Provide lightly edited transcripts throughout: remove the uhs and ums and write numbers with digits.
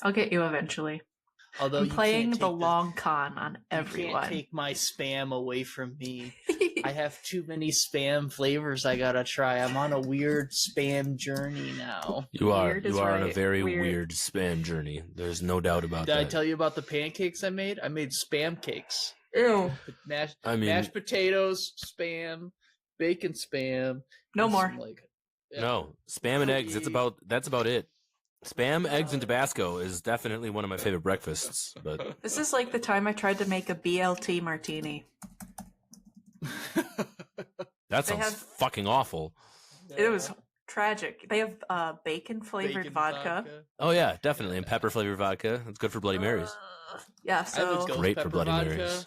I'll get you eventually. Although I'm playing the long con on everyone. You can't take my spam away from me. I have too many spam flavors I gotta try. I'm on a weird spam journey now. You are on a very weird spam journey. There's no doubt about that. Did I tell you about the pancakes I made? I made spam cakes. Ew. Mashed potatoes, spam, bacon spam. No more. No, spam and eggs. That's about it. Spam, eggs, and Tabasco is definitely one of my favorite breakfasts. But this is like the time I tried to make a BLT martini. That sounds fucking awful. It was tragic. They have bacon-flavored vodka. Oh yeah, definitely, and pepper-flavored vodka. It's good for Bloody Marys. Yeah, so great for Bloody Marys.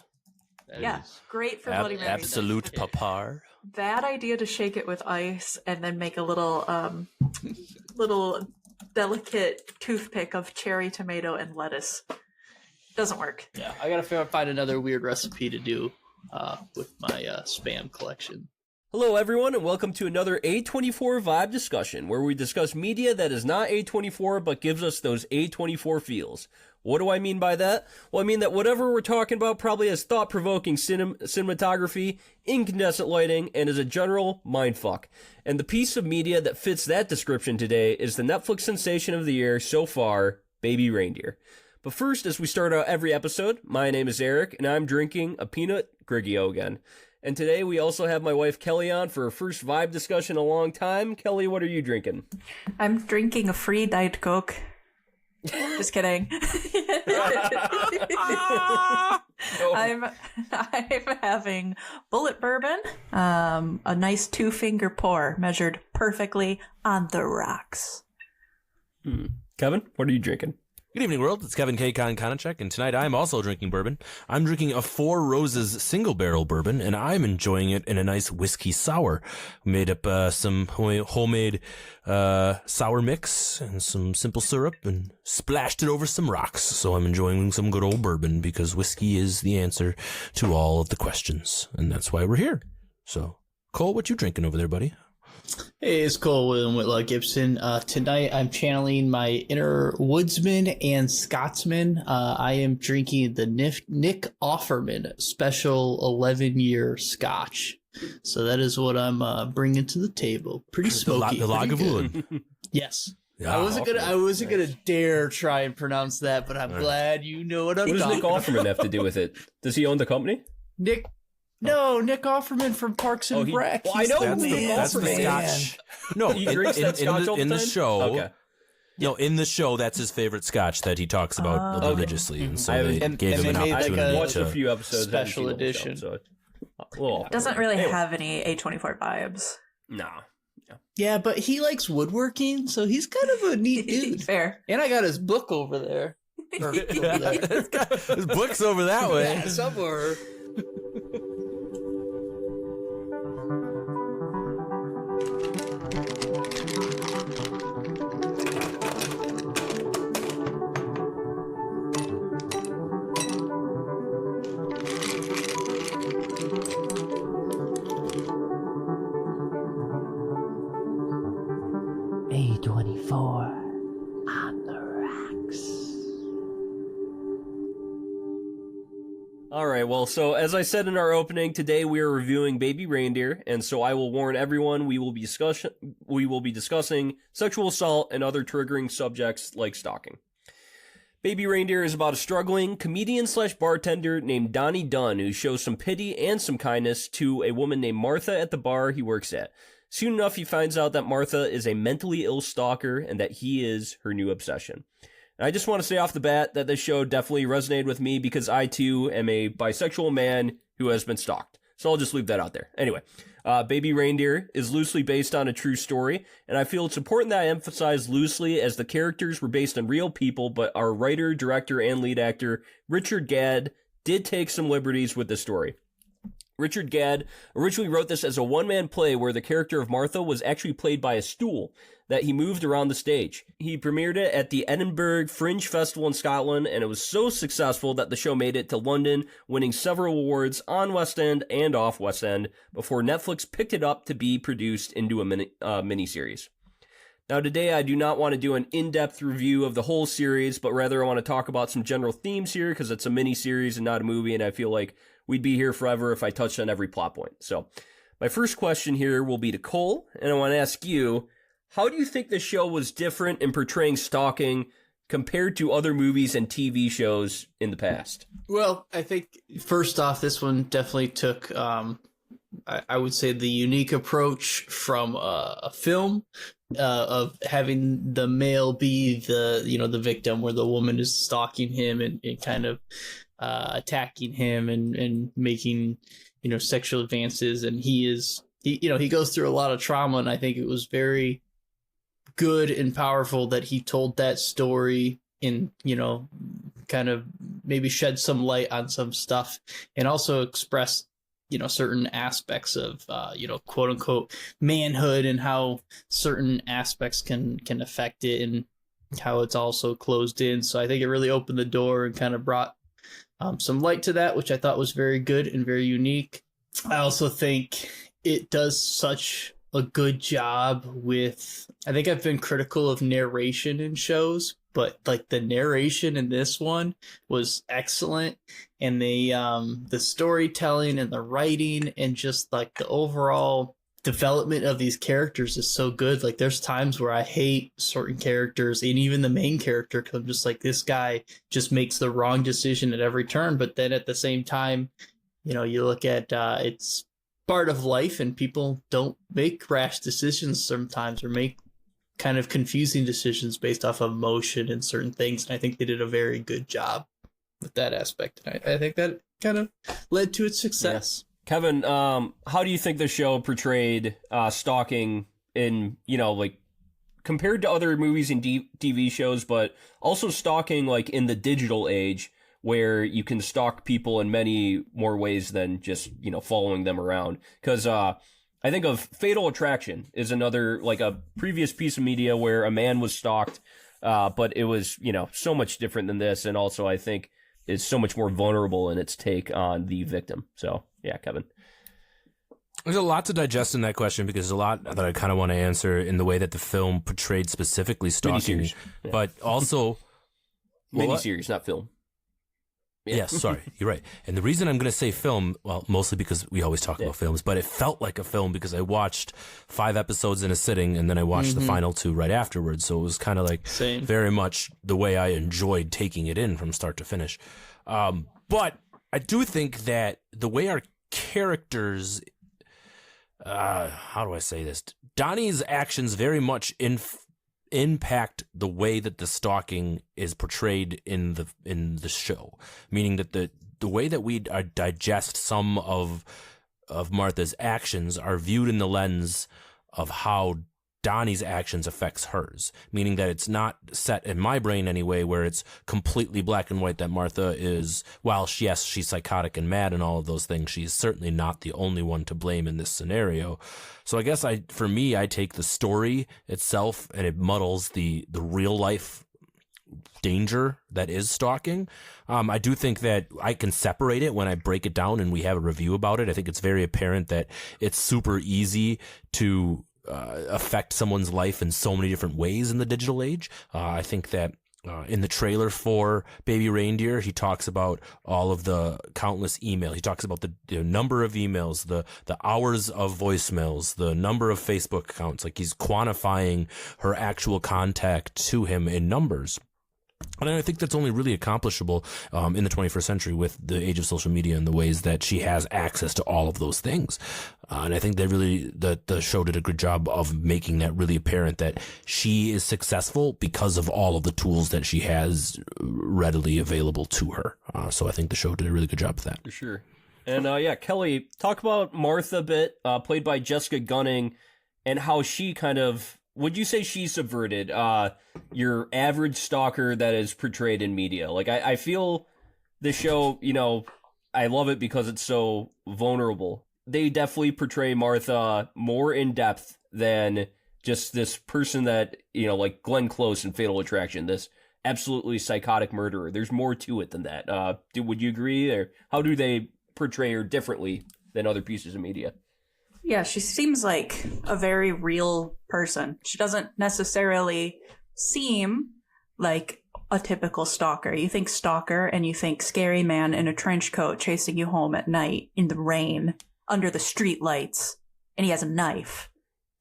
Great for Bloody Marys. Absolute papar. Bad idea to shake it with ice and then make a little delicate toothpick of cherry, tomato, and lettuce. Doesn't work. Yeah, I gotta find another weird recipe to do with my spam collection. Hello everyone, and welcome to another A24 Vibe discussion, where we discuss media that is not A24 but gives us those A24 feels. What do I mean by that? Well, I mean that whatever we're talking about probably has thought-provoking cinematography, incandescent lighting, and is a general mindfuck. And the piece of media that fits that description today is the Netflix sensation of the year so far, Baby Reindeer. But first, as we start out every episode, my name is Eric, and I'm drinking a peanut Grigio again. And today we also have my wife Kelly on for her first Vibe discussion in a long time. Kelly, what are you drinking? I'm drinking a free Diet Coke. Just kidding. I'm having bullet bourbon, a nice 2-finger pour measured perfectly on the rocks. Kevin, what are you drinking? Good evening, world. It's Kevin K. Konachek, and tonight I'm also drinking bourbon. I'm drinking a Four Roses single barrel bourbon, and I'm enjoying it in a nice whiskey sour. Made up some homemade sour mix and some simple syrup and splashed it over some rocks. So I'm enjoying some good old bourbon because whiskey is the answer to all of the questions, and that's why we're here. So, Cole, what you drinking over there, buddy? Hey, it's Cole William Whitlaw Gibson. Tonight I'm channeling my inner woodsman and Scotsman. I am drinking the Nick Offerman Special 11-year Scotch. So that is what I'm bringing to the table. Pretty smoky. The Lagavulin. Yes. Yeah, I wasn't gonna dare try and pronounce that, but I'm glad you know what I'm talking about. What does Nick Offerman have to do with it? Does he own the company? Nick Offerman from Parks and Rec. Well, I know that's the Scotch. No, he drinks that Scotch all the in the time? show. Okay. No, in the show, that's his favorite Scotch that he talks about religiously, and so they gave him an made opportunity like to watch a few episodes. special edition. Doesn't really have any A24 vibes. No. Yeah, but he likes woodworking, so he's kind of a neat dude. Fair. And I got his book over there. His book's over that way. Yeah, somewhere. A24 on the rocks. All right, well, so as I said in our opening, today we are reviewing Baby Reindeer, and so I will warn everyone we will be discussing sexual assault and other triggering subjects like stalking. Baby Reindeer is about a struggling comedian/bartender named Donnie Dunn who shows some pity and some kindness to a woman named Martha at the bar he works at. Soon enough, he finds out that Martha is a mentally ill stalker and that he is her new obsession. And I just want to say off the bat that this show definitely resonated with me because I too am a bisexual man who has been stalked. So I'll just leave that out there. Anyway, Baby Reindeer is loosely based on a true story, and I feel it's important that I emphasize loosely as the characters were based on real people, but our writer, director, and lead actor, Richard Gadd, did take some liberties with the story. Richard Gadd originally wrote this as a one-man play where the character of Martha was actually played by a stool that he moved around the stage. He premiered it at the Edinburgh Fringe Festival in Scotland, and it was so successful that the show made it to London, winning several awards on West End and off West End before Netflix picked it up to be produced into a miniseries. Now, today I do not want to do an in-depth review of the whole series, but rather I want to talk about some general themes here because it's a mini-series and not a movie, and I feel like we'd be here forever if I touched on every plot point. So, my first question here will be to Cole, and I want to ask you, how do you think the show was different in portraying stalking compared to other movies and TV shows in the past? Well, I think first off, this one definitely took, I would say, the unique approach from a film of having the male be the victim, where the woman is stalking him and kind of attacking him and making sexual advances, and he goes through a lot of trauma, and I think it was very good and powerful that he told that story and kind of maybe shed some light on some stuff and also express certain aspects of quote unquote manhood and how certain aspects can affect it and how it's also closed in. So I think it really opened the door and kind of brought some light to that, which I thought was very good and very unique. I also think it does such a good job with, I think I've been critical of narration in shows, but like the narration in this one was excellent, and the storytelling and the writing and just like the overall development of these characters is so good. Like there's times where I hate certain characters and even the main character, because I'm just like, this guy just makes the wrong decision at every turn. But then at the same time, you look at it's part of life and people don't make rash decisions sometimes or make kind of confusing decisions based off of emotion and certain things. And I think they did a very good job with that aspect. And I think that kind of led to its success. Yeah. Kevin, how do you think the show portrayed stalking in, like compared to other movies and TV shows, but also stalking like in the digital age where you can stalk people in many more ways than just, following them around? Because I think of Fatal Attraction is another, like a previous piece of media where a man was stalked, but it was, so much different than this. And also I think is so much more vulnerable in its take on the victim. So, yeah, Kevin. There's a lot to digest in that question because there's a lot that I kind of want to answer in the way that the film portrayed specifically stalking, Miniseries. Yeah. but also Miniseries, not film. Yeah. Yes, sorry, you're right. And the reason I'm going to say film, well, mostly because we always talk about films, but it felt like a film because I watched 5 episodes in a sitting and then I watched the final 2 right afterwards. So it was kind of like very much the way I enjoyed taking it in from start to finish. But I do think that the way our characters, how do I say this? Donnie's actions very much impact the way that the stalking is portrayed in the show, meaning that the way that we digest some of Martha's actions are viewed in the lens of how Donnie's actions affects hers, meaning that it's not set in my brain anyway where it's completely black and white that Martha is, while yes, she's psychotic and mad and all of those things, she's certainly not the only one to blame in this scenario. So I guess for me, I take the story itself and it muddles the real life danger that is stalking. I do think that I can separate it when I break it down and we have a review about it. I think it's very apparent that it's super easy to affect someone's life in so many different ways in the digital age. I think that in the trailer for Baby Reindeer, he talks about all of the countless emails. He talks about the number of emails, the hours of voicemails, the number of Facebook accounts. Like he's quantifying her actual contact to him in numbers. And I think that's only really accomplishable in the 21st century with the age of social media and the ways that she has access to all of those things. And I think the show did a good job of making that really apparent that she is successful because of all of the tools that she has readily available to her. So I think the show did a really good job of that. For sure. And Kelly, talk about Martha a bit, played by Jessica Gunning, and how she kind of, would you say she subverted your average stalker that is portrayed in media? Like, I feel the show, I love it because it's so vulnerable. They definitely portray Martha more in depth than just this person that, like Glenn Close in Fatal Attraction, this absolutely psychotic murderer. There's more to it than that. Would you agree? Or how do they portray her differently than other pieces of media? Yeah, she seems like a very real person. She doesn't necessarily seem like a typical stalker. You think stalker and you think scary man in a trench coat chasing you home at night in the rain under the street lights, and he has a knife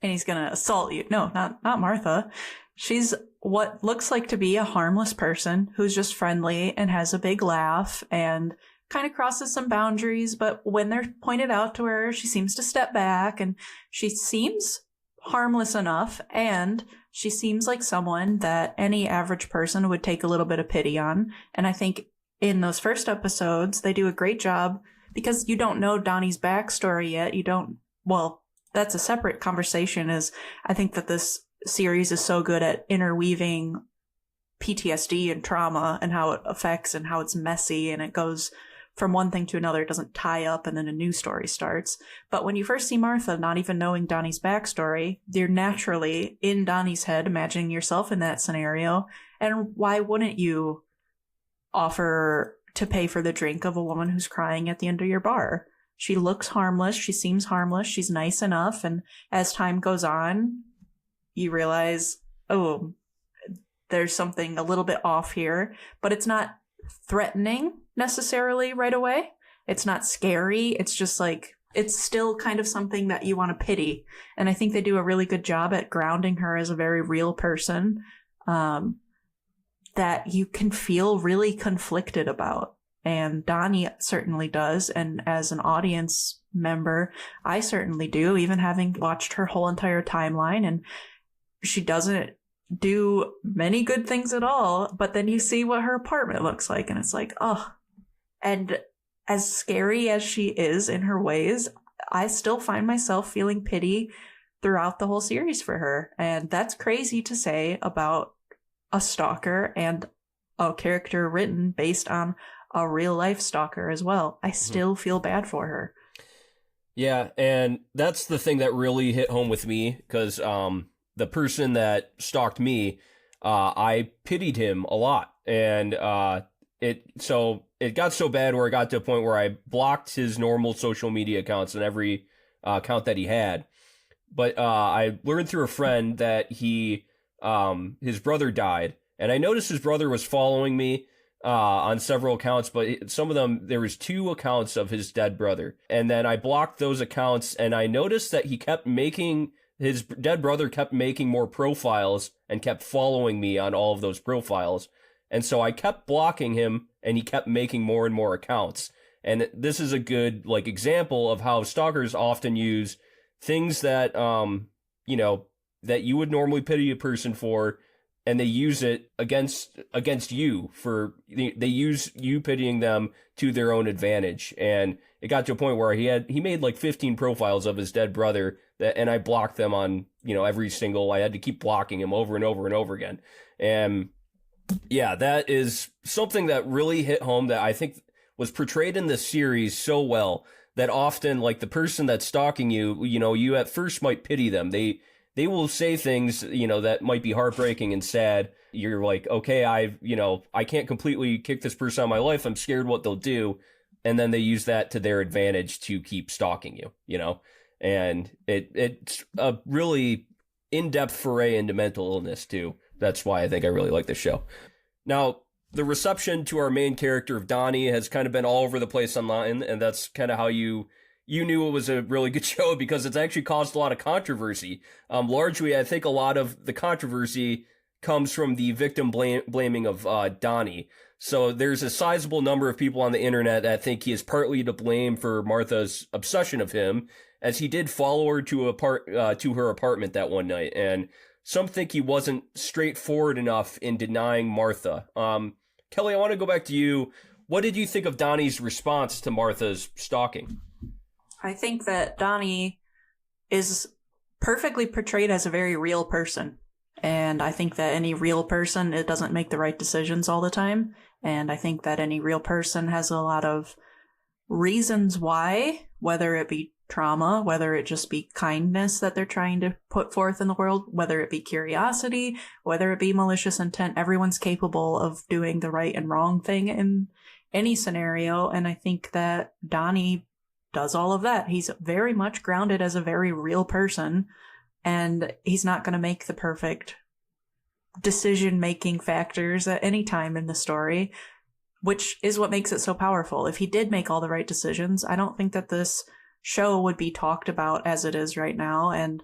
and he's gonna assault you. No, not Martha. She's what looks like to be a harmless person who's just friendly and has a big laugh and kind of crosses some boundaries, but when they're pointed out to her, she seems to step back, and she seems harmless enough, and she seems like someone that any average person would take a little bit of pity on. And I think in those first episodes, they do a great job because you don't know Donnie's backstory yet. Well, that's a separate conversation. I think that this series is so good at interweaving PTSD and trauma and how it affects and how it's messy and it goes from one thing to another. It doesn't tie up and then a new story starts. But when you first see Martha, not even knowing Donnie's backstory, you're naturally in Donnie's head, imagining yourself in that scenario. And why wouldn't you offer to pay for the drink of a woman who's crying at the end of your bar? She looks harmless. She seems harmless. She's nice enough. And as time goes on, you realize, oh, there's something a little bit off here, but it's not threatening necessarily right away. It's not scary. It's just like, it's still kind of something that you want to pity. And I think they do a really good job at grounding her as a very real person that you can feel really conflicted about. And Donnie certainly does. And as an audience member, I certainly do, even having watched her whole entire timeline. And she doesn't do many good things at all, but then you see what her apartment looks like, and it's like, oh. And as scary as she is in her ways, I still find myself feeling pity throughout the whole series for her. And that's crazy to say about a stalker and a character written based on a real life stalker as well. I still feel bad for her. Yeah, and that's the thing that really hit home with me, because the person that stalked me, I pitied him a lot. And it got so bad where it got to a point where I blocked his normal social media accounts and every account that he had. But I learned through a friend that his brother died. And I noticed his brother was following me on several accounts, but some of them, there was 2 accounts of his dead brother. And then I blocked those accounts, and I noticed that his dead brother kept making more profiles and kept following me on all of those profiles. And so I kept blocking him, and he kept making more and more accounts. And this is a good example of how stalkers often use things that that you would normally pity a person for, and they use it against you. They use you pitying them to their own advantage. And it got to a point where he made 15 profiles of his dead brother, and I blocked them on every single. I had to keep blocking him over and over and over again. And yeah, that is something that really hit home, that I think was portrayed in this series so well, that often the person that's stalking you, you at first might pity them. They will say things, that might be heartbreaking and sad. You're like, okay, I can't completely kick this person out of my life. I'm scared what they'll do. And then they use that to their advantage to keep stalking you, and it's a really in-depth foray into mental illness too. That's why I think I really like this show. Now, the reception to our main character of Donnie has kind of been all over the place online, and that's kind of how you knew it was a really good show, because it's actually caused a lot of controversy. Largely, I think a lot of the controversy comes from the victim blaming of Donnie. So there's a sizable number of people on the internet that think he is partly to blame for Martha's obsession of him, as he did follow her to her apartment that one night. And some think he wasn't straightforward enough in denying Martha. Kelly, I want to go back to you. What did you think of Donnie's response to Martha's stalking? I think that Donnie is perfectly portrayed as a very real person. And I think that any real person, it doesn't make the right decisions all the time. And I think that any real person has a lot of reasons why, whether it be trauma, whether it just be kindness that they're trying to put forth in the world, whether it be curiosity, whether it be malicious intent. Everyone's capable of doing the right and wrong thing in any scenario. And I think that Donnie does all of that. He's very much grounded as a very real person, and he's not going to make the perfect decision-making factors at any time in the story, which is what makes it so powerful. If he did make all the right decisions, I don't think that this show would be talked about as it is right now, and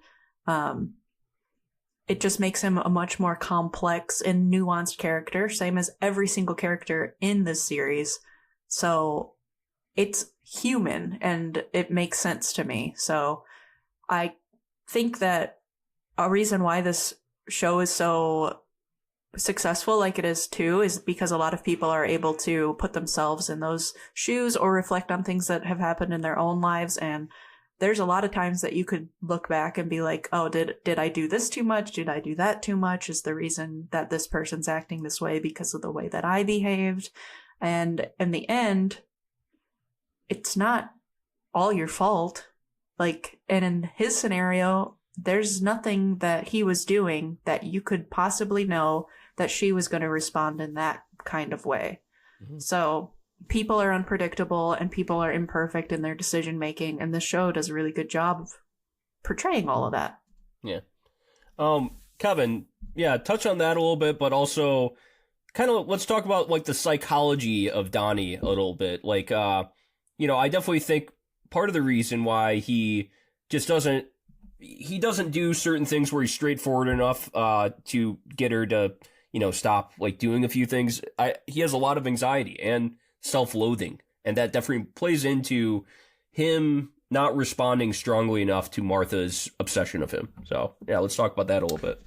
it just makes him a much more complex and nuanced character, same as every single character in this series. So it's human, and it makes sense to me. So I think that a reason why this show is so successful like it is too is because a lot of people are able to put themselves in those shoes or reflect on things that have happened in their own lives. And there's a lot of times that you could look back and be like, oh, did I do this too much? Did I do that too much? Is the reason that this person's acting this way because of the way that I behaved? And in the end, it's not all your fault. Like, and in his scenario, there's nothing that he was doing that you could possibly know that she was going to respond in that kind of way. Mm-hmm. So people are unpredictable and people are imperfect in their decision making, and the show does a really good job of portraying all of that. Yeah. Kevin, yeah, touch on that a little bit, but also kind of let's talk about like the psychology of Donnie a little bit. Like, I definitely think part of the reason why he just doesn't do certain things where he's straightforward enough to get her to, stop like doing a few things. He has a lot of anxiety and self-loathing, and that definitely plays into him not responding strongly enough to Martha's obsession of him. So yeah, let's talk about that a little bit.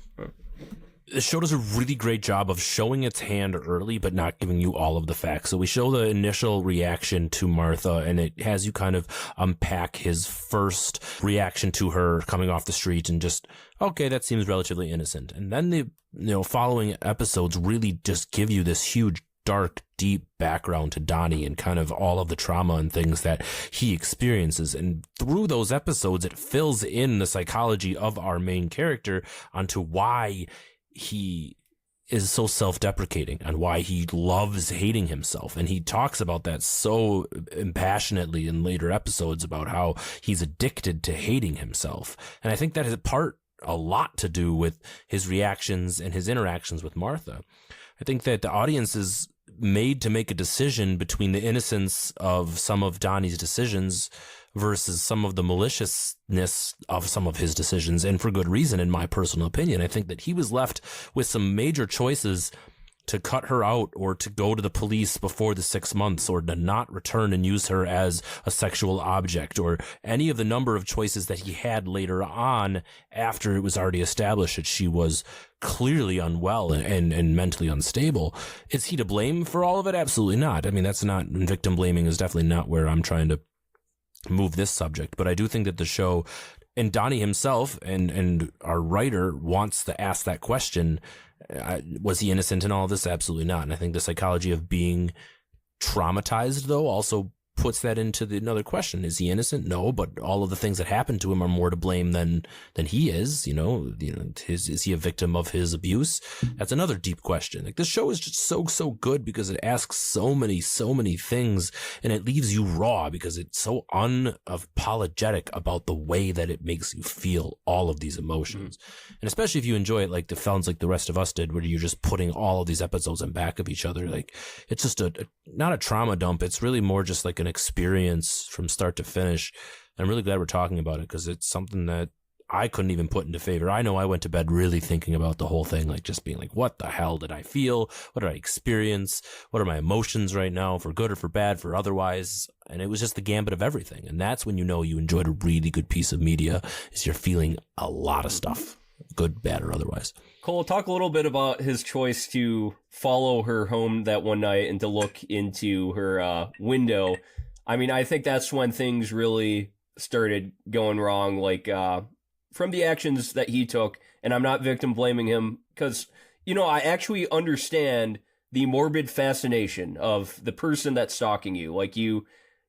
The show does a really great job of showing its hand early, but not giving you all of the facts. So we show the initial reaction to Martha, and it has you kind of unpack his first reaction to her coming off the street and just, okay, that seems relatively innocent. And then the following episodes really just give you this huge, dark, deep background to Donnie and kind of all of the trauma and things that he experiences. And through those episodes, it fills in the psychology of our main character onto why he is so self-deprecating and why he loves hating himself. And he talks about that so impassionately in later episodes about how he's addicted to hating himself. And I think that has a lot to do with his reactions and his interactions with Martha. I think that the audience is made to make a decision between the innocence of some of Donnie's decisions versus some of the maliciousness of some of his decisions, and for good reason, in my personal opinion. I think that he was left with some major choices to cut her out or to go to the police before the 6 months or to not return and use her as a sexual object or any of the number of choices that he had later on after it was already established that she was clearly unwell and mentally unstable. Is he to blame for all of it? Absolutely not. I mean, that's not, victim blaming is definitely not where I'm trying to move this subject, but I do think that the show and Donnie himself and our writer wants to ask that question. Was he innocent in all of this? Absolutely not. And I think the psychology of being traumatized, though, also puts that into another question. Is he innocent? No, but all of the things that happened to him are more to blame than he is. Is he a victim of his abuse? That's another deep question. Like, this show is just so good because it asks so many things, and it leaves you raw because it's so unapologetic about the way that it makes you feel all of these emotions. Mm-hmm. And especially if you enjoy it like the sounds like the rest of us did, where you're just putting all of these episodes in back of each other. Like, it's just not a trauma dump. It's really more just like an experience from start to finish. I'm really glad we're talking about it because it's something that I couldn't even put into favor. I know I went to bed really thinking about the whole thing, like just being like, what the hell did I feel? What did I experience? What are my emotions right now, for good or for bad, for otherwise? And it was just the gambit of everything. And that's when you know you enjoyed a really good piece of media, is you're feeling a lot of stuff, good, bad, or otherwise. Cole, talk a little bit about his choice to follow her home that one night and to look into her window. I mean, I think that's when things really started going wrong, like from the actions that he took. And I'm not victim blaming him because, I actually understand the morbid fascination of the person that's stalking you. Like you're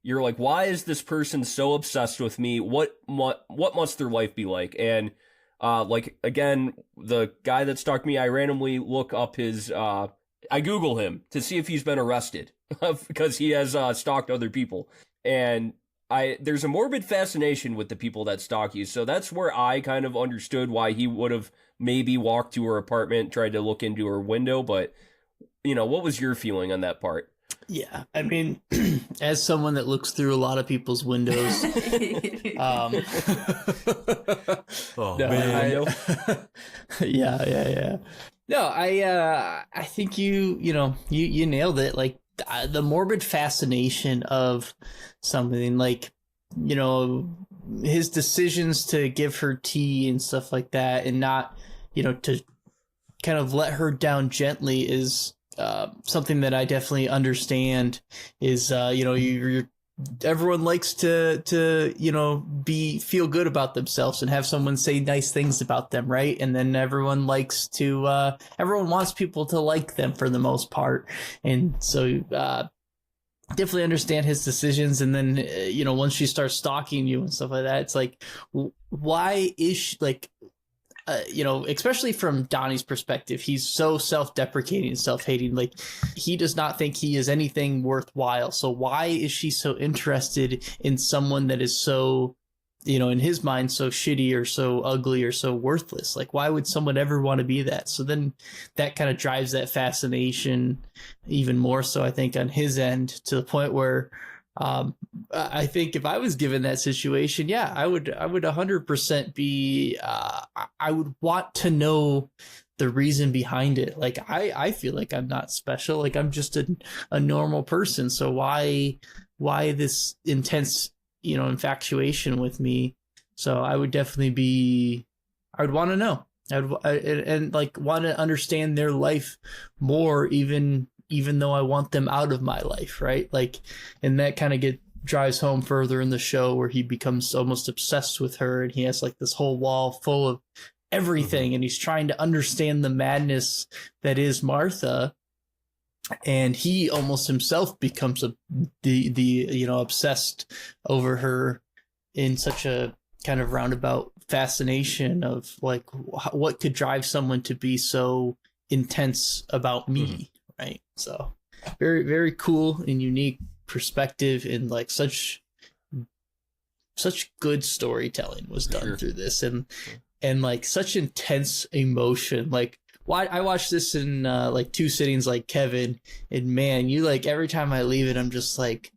like, why is this person so obsessed with me? What must their life be like? And again, the guy that stalked me, I randomly look up his, I Google him to see if he's been arrested because he has stalked other people. And there's a morbid fascination with the people that stalk you. So that's where I kind of understood why he would have maybe walked to her apartment, tried to look into her window. But, what was your feeling on that part? Yeah, I mean, as someone that looks through a lot of people's windows, Oh, no, man. yeah. No, I think you nailed it. Like the morbid fascination of something, like, his decisions to give her tea and stuff like that, and not, to kind of let her down gently is something that I definitely understand. Is you're everyone likes to feel good about themselves and have someone say nice things about them, right? And then everyone likes to everyone wants people to like them for the most part, and so definitely understand his decisions. And then once she starts stalking you and stuff like that, it's like, why is she, like, especially from Donnie's perspective, he's so self-deprecating and self-hating. Like, he does not think he is anything worthwhile. So why is she so interested in someone that is so, in his mind, so shitty or so ugly or so worthless? Like, why would someone ever want to be that? So then that kind of drives that fascination even more so, I think, on his end, to the point where I think if I was given that situation, yeah, I would 100% be, I would want to know the reason behind it. Like, I feel like I'm not special. Like, I'm just a normal person. So why this intense, infatuation with me? So I would definitely I would want to know. And like want to understand their life more, even though I want them out of my life, right? Like, and that kind of drives home further in the show, where he becomes almost obsessed with her, and he has like this whole wall full of everything, and he's trying to understand the madness that is Martha, and he almost himself becomes obsessed over her in such a kind of roundabout fascination of like, what could drive someone to be so intense about me, right? So very, very cool and unique perspective, and like such good storytelling was done through this, and like such intense emotion. Like, I watched this in like 2 sittings, like Kevin, and man, you like, every time I leave it, I'm just like,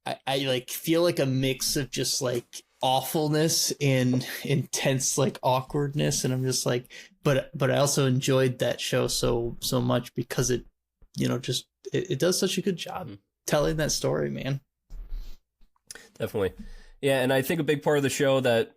I like feel like a mix of just like awfulness and intense like awkwardness, and I'm just like, but I also enjoyed that show so much because it it does such a good job telling that story, man. Definitely. Yeah, and I think a big part of the show that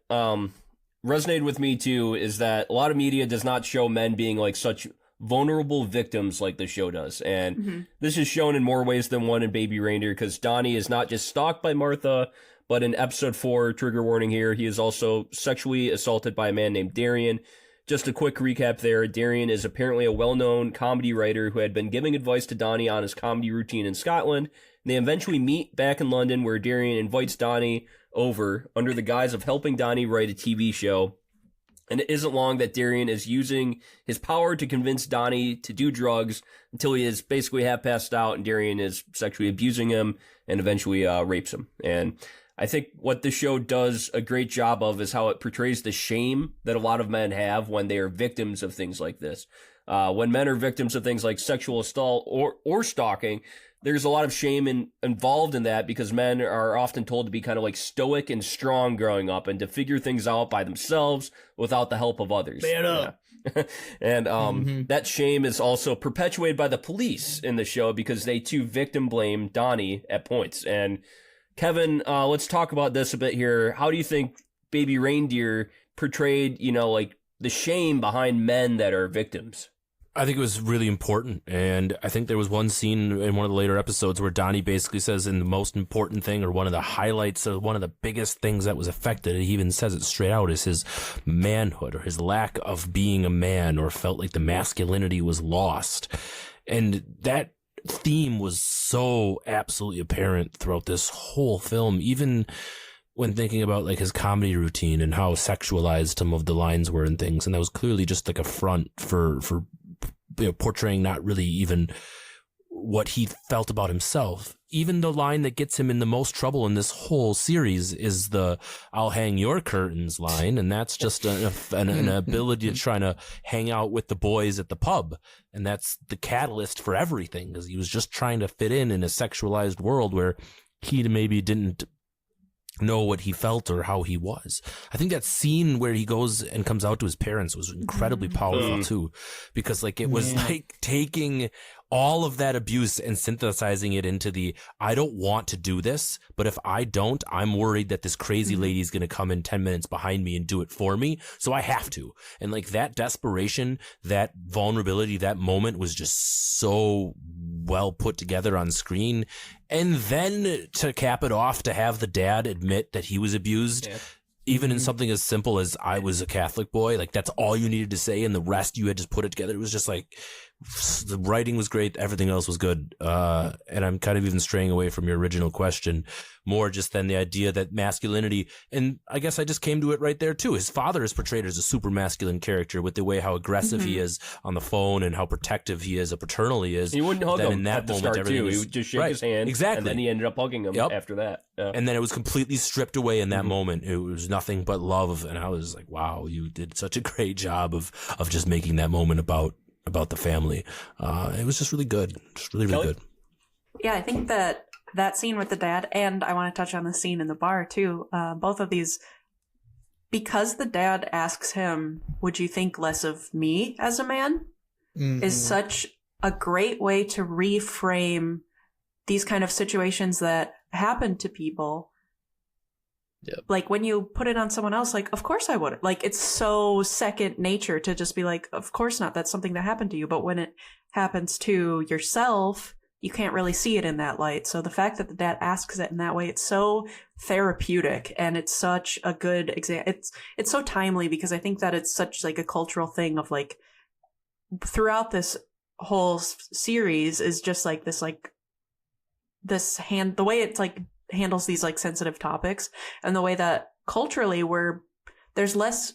resonated with me too is that a lot of media does not show men being like such vulnerable victims like the show does. And this is shown in more ways than one in Baby Reindeer, because Donnie is not just stalked by Martha, but in episode 4, trigger warning here, he is also sexually assaulted by a man named Darian. Just a quick recap there, Darian is apparently a well-known comedy writer who had been giving advice to Donnie on his comedy routine in Scotland. They eventually meet back in London, where Darian invites Donnie over under the guise of helping Donnie write a TV show. And it isn't long that Darian is using his power to convince Donnie to do drugs until he is basically half passed out, and Darian is sexually abusing him and eventually rapes him. And I think what the show does a great job of is how it portrays the shame that a lot of men have when they are victims of things like this. When men are victims of things like sexual assault or stalking, there's a lot of shame involved in that, because men are often told to be kind of like stoic and strong growing up and to figure things out by themselves without the help of others. Man up. Yeah. And that shame is also perpetuated by the police in the show, because they too victim blame Donnie at points. And Kevin, let's talk about this a bit here. How do you think Baby Reindeer portrayed, like the shame behind men that are victims? I think it was really important, and I think there was one scene in one of the later episodes where Donnie basically says, in the most important thing, or one of the highlights, or one of the biggest things that was affected, he even says it straight out, is his manhood, or his lack of being a man, or felt like the masculinity was lost. And that theme was so absolutely apparent throughout this whole film, even when thinking about like his comedy routine and how sexualized some of the lines were and things. And that was clearly just like a front for portraying not really even what he felt about himself. even the line that gets him in the most trouble in this whole series is the "I'll hang your curtains" line, and that's just an ability to try to hang out with the boys at the pub, and that's the catalyst for everything, because he was just trying to fit in a sexualized world where he maybe didn't know what he felt or how he was. I think that scene where he goes and comes out to his parents was incredibly powerful too, because like it was like taking all of that abuse and synthesizing it into the, I don't want to do this, but if I don't, I'm worried that this crazy lady is going to come in 10 minutes behind me and do it for me. So I have to. And like that desperation, that vulnerability, that moment was just so well put together on screen. And then to cap it off, to have the dad admit that he was abused, even in something as simple as I was a Catholic boy, like that's all you needed to say, and the rest you had just put it together. It was just like, the writing was great, everything else was good. And I'm kind of even straying away from your original question, more just than the idea that masculinity, and I guess I just came to it right there too. His father is portrayed as a super masculine character, with the way how aggressive he is on the phone and how protective he is, how paternal he is. He wouldn't hug him in that at the moment, start too. Was, he would just shake his hand, exactly, and then he ended up hugging him after that. And then it was completely stripped away in that moment. It was nothing but love, and I was like, wow, you did such a great job of just making that moment about the family. It was just really good. Just really, really good. Yeah, I think that scene with the dad, and I want to touch on the scene in the bar too. Both of these, because the dad asks him, would you think less of me as a man? Is such a great way to reframe these kind of situations that happen to people. Yep. Like when you put it on someone else, like, of course I would. Like, it's so second nature to just be like, of course not. That's something that happened to you. But when it happens to yourself, you can't really see it in that light. So the fact that the dad asks it in that way, it's so therapeutic, and it's such a good example. It's so timely, because I think that it's such like a cultural thing of like throughout this whole series is just like this the way it's like handles these like sensitive topics, and the way that culturally there's less,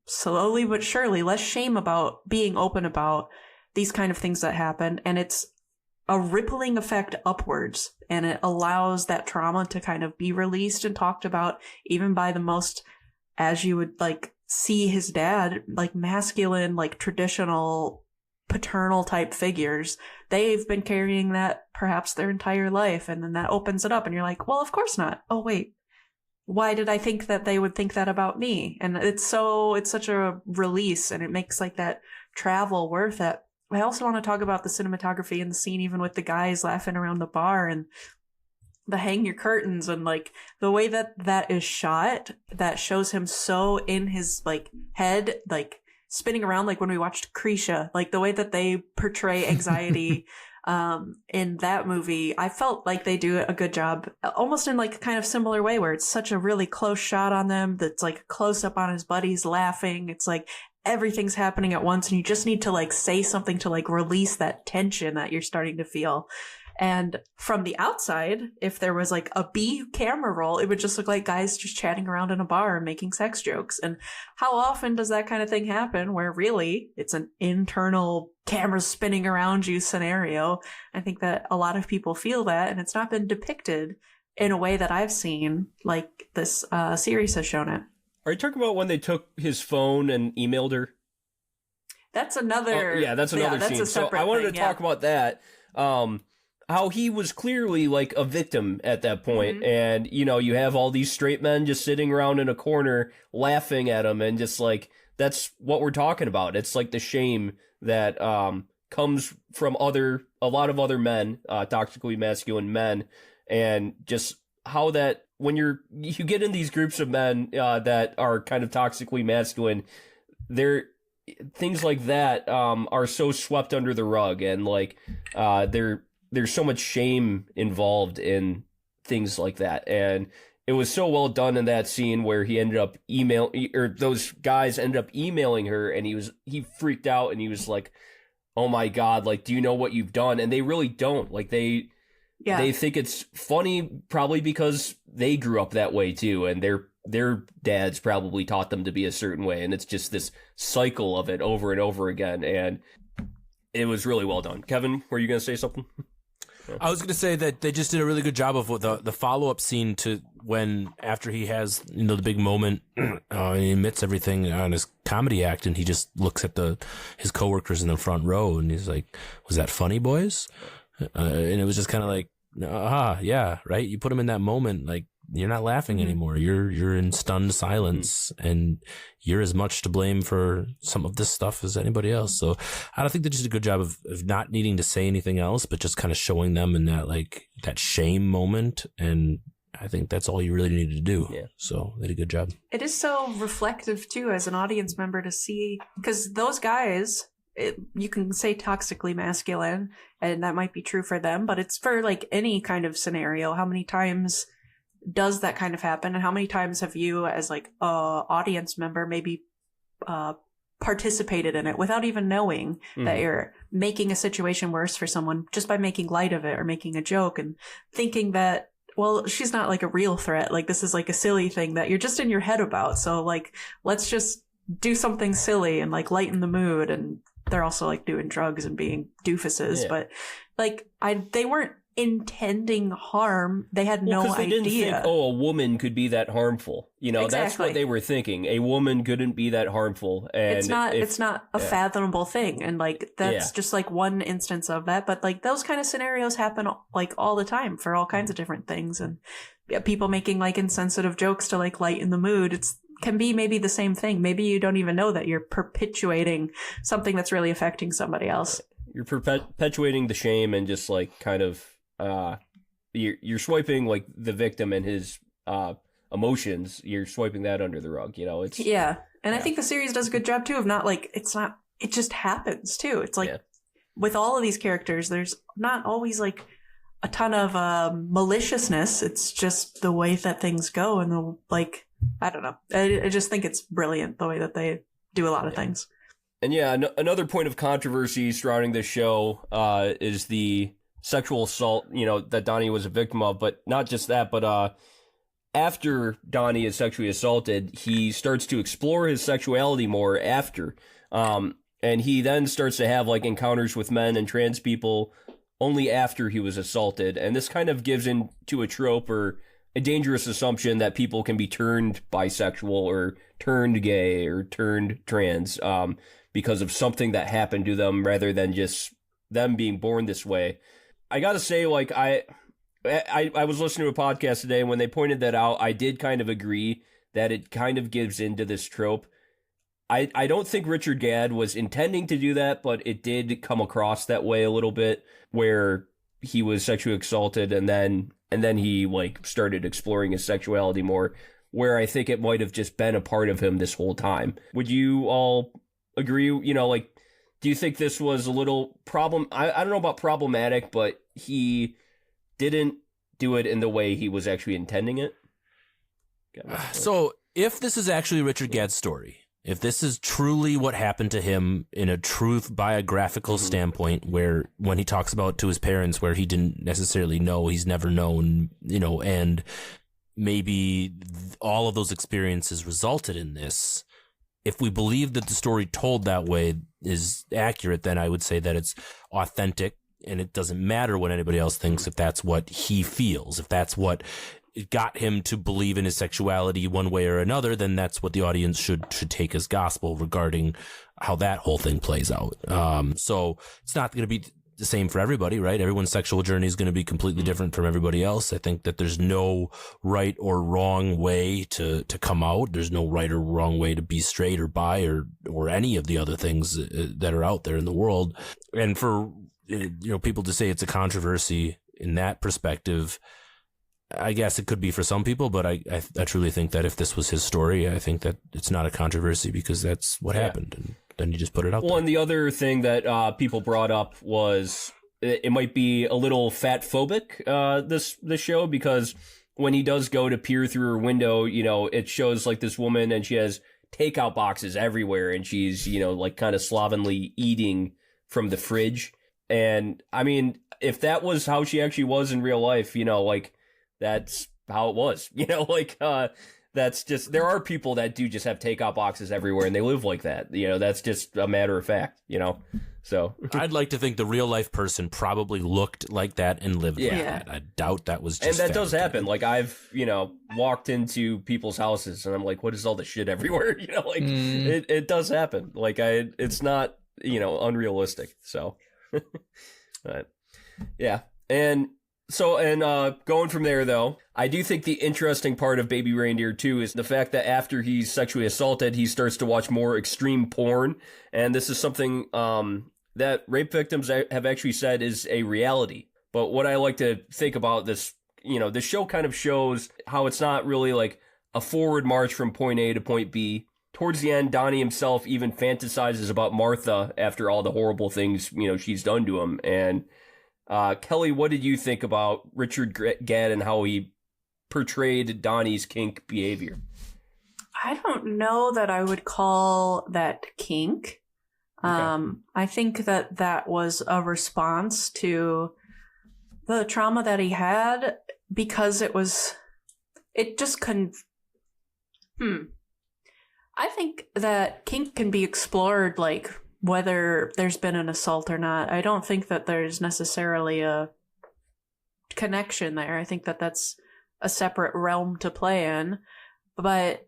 slowly but surely, less shame about being open about these kind of things that happen, and it's a rippling effect upwards, and it allows that trauma to kind of be released and talked about, even by the most, as you would like see his dad, like masculine, like traditional paternal type figures. They've been carrying that perhaps their entire life, and then that opens it up, and you're like, well, of course not. Oh wait, why did I think that they would think that about me? And it's such a release, and it makes like that travel worth it. I also want to talk about the cinematography in the scene, even with the guys laughing around the bar and the hang your curtains, and like the way that is shot, that shows him so in his like head, like spinning around, like when we watched Krisha, like the way that they portray anxiety in that movie. I felt like they do a good job, almost in like a kind of similar way, where it's such a really close shot on them that's like close up on his buddies laughing. It's like everything's happening at once, and you just need to like say something to like release that tension that you're starting to feel. And from the outside, if there was like a B camera roll, it would just look like guys just chatting around in a bar and making sex jokes. And how often does that kind of thing happen, where really it's an internal camera spinning around you scenario? I think that a lot of people feel that, and it's not been depicted in a way that I've seen like this series has shown it. Are you talking about when they took his phone and emailed her? That's another. That's another scene. So I wanted to talk about that. How he was clearly like a victim at that point. And you have all these straight men just sitting around in a corner laughing at him, and just like, that's what we're talking about. It's like the shame that comes from a lot of other men, toxically masculine men, and just how that when you get in these groups of men that are kind of toxically masculine, things like that are so swept under the rug, and like there's so much shame involved in things like that. And it was so well done in that scene where he ended up those guys ended up emailing her, and he freaked out, and he was like, oh my God, like, do you know what you've done? And they really don't. Like they think it's funny, probably because they grew up that way too, and their dads probably taught them to be a certain way, and it's just this cycle of it over and over again. And it was really well done. Kevin, were you going to say something? I was going to say that they just did a really good job of what the follow-up scene to when, after he has, the big moment, he admits everything on his comedy act, and he just looks at his coworkers in the front row, and he's like, was that funny, boys? And it was just kind of like, yeah, right? You put him in that moment, like, you're not laughing anymore. You're in stunned silence, and you're as much to blame for some of this stuff as anybody else. So I don't think they just did a good job of not needing to say anything else, but just kind of showing them in that shame moment. And I think that's all you really needed to do. Yeah. So they did a good job. It is so reflective too, as an audience member, to see, because those guys, you can say toxically masculine, and that might be true for them, but it's for like any kind of scenario. How many times does that kind of happen, and how many times have you, as like a audience member, maybe participated in it without even knowing that you're making a situation worse for someone just by making light of it or making a joke and thinking that, well, she's not like a real threat, like this is like a silly thing that you're just in your head about, so like let's just do something silly and like lighten the mood. And they're also like doing drugs and being doofuses, but like they weren't intending harm. They had no idea. They didn't think, a woman could be that harmful. Exactly. That's what they were thinking. A woman couldn't be that harmful. And it's not a fathomable thing. And like, that's just like one instance of that. But like those kind of scenarios happen like all the time for all kinds of different things. And people making like insensitive jokes to like lighten the mood. Can be maybe the same thing. Maybe you don't even know that you're perpetuating something that's really affecting somebody else. You're perpetuating the shame and just like kind of, you're swiping like the victim and his emotions. You're swiping that under the rug. It's I think the series does a good job too of not like it just happens too. It's like with all of these characters, there's not always like a ton of maliciousness. It's just the way that things go, and I don't know. I just think it's brilliant the way that they do a lot of things. And another point of controversy surrounding this show is the sexual assault, that Donnie was a victim of. But not just that, but after Donnie is sexually assaulted, he starts to explore his sexuality more after. And he then starts to have like encounters with men and trans people only after he was assaulted. And this kind of gives into a trope or a dangerous assumption that people can be turned bisexual or turned gay or turned trans because of something that happened to them rather than just them being born this way. I gotta say, like, I was listening to a podcast today, and when they pointed that out, I did kind of agree that it kind of gives into this trope. I don't think Richard Gadd was intending to do that, but it did come across that way a little bit, where he was sexually assaulted and then he like started exploring his sexuality more, where I think it might have just been a part of him this whole time. Would you all agree? Do you think this was a little problem? I don't know about problematic, but he didn't do it in the way he was actually intending it. So if this is actually Richard Gadd's story, if this is truly what happened to him in a truth biographical standpoint, where when he talks about to his parents, where he didn't necessarily know, he's never known, and maybe all of those experiences resulted in this. If we believe that the story told that way is accurate, then I would say that it's authentic, and it doesn't matter what anybody else thinks if that's what he feels. If that's what got him to believe in his sexuality one way or another, then that's what the audience should take as gospel regarding how that whole thing plays out. So it's not going to be the same for everybody, right? Everyone's sexual journey is going to be completely different from everybody else. I think that there's no right or wrong way to come out. There's no right or wrong way to be straight or bi or any of the other things that are out there in the world. And for people to say it's a controversy in that perspective, I guess it could be for some people, but I truly think that if this was his story, I think that it's not a controversy because that's what happened. And then you just put it out there. And the other thing that people brought up was it might be a little fat phobic, this show, because when he does go to peer through her window, it shows like this woman and she has takeout boxes everywhere and she's, like kind of slovenly eating from the fridge. And I mean, if that was how she actually was in real life, like, that's how it was, that's just, there are people that do just have takeout boxes everywhere and they live like that. That's just a matter of fact, so. I'd like to think the real life person probably looked like that and lived like that. I doubt that was just And that does fabricated. happen. Like I've, walked into people's houses and I'm like, what is all the shit everywhere? It does happen. Like it's not, unrealistic. So, but yeah. And so, going from there though, I do think the interesting part of Baby Reindeer too is the fact that after he's sexually assaulted, he starts to watch more extreme porn. And this is something, that rape victims have actually said is a reality. But what I like to think about this, this show kind of shows how it's not really like a forward march from point A to point B. Towards the end, Donnie himself even fantasizes about Martha after all the horrible things, she's done to him. And Kelly, what did you think about Richard Gadd and how he portrayed Donnie's kink behavior? I don't know that I would call that kink. Okay. I think that was a response to the trauma that he had because it just couldn't. I think that kink can be explored, like whether there's been an assault or not. I don't think that there's necessarily a connection there. I think that that's a separate realm to play in. But